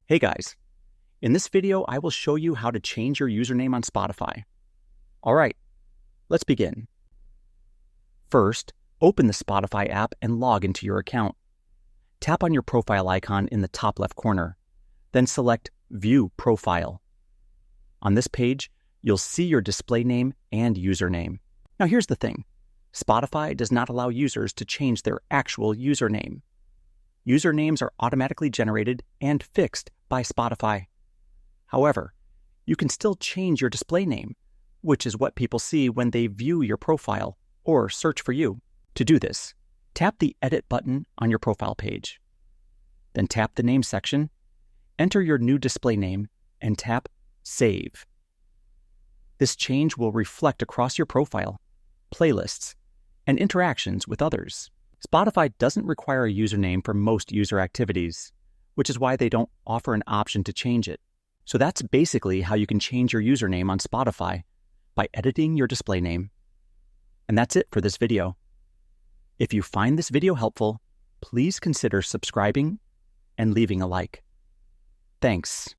Hey guys, in this video I will show you how to change your username on Spotify. Alright, let's begin. First, open the Spotify app and log into your account. Tap on your profile icon in the top left corner, then select View Profile. On this page, you'll see your display name and username. Now here's the thing, Spotify does not allow users to change their actual username. Usernames are automatically generated and fixed by Spotify. However, you can still change your display name, which is what people see when they view your profile or search for you. To do this, tap the Edit button on your profile page. Then tap the Name section, enter your new display name, and tap Save. This change will reflect across your profile, playlists, and interactions with others. Spotify doesn't require a username for most user activities, which is why they don't offer an option to change it. So that's basically how you can change your username on Spotify, by editing your display name. And that's it for this video. If you find this video helpful, please consider subscribing and leaving a like. Thanks.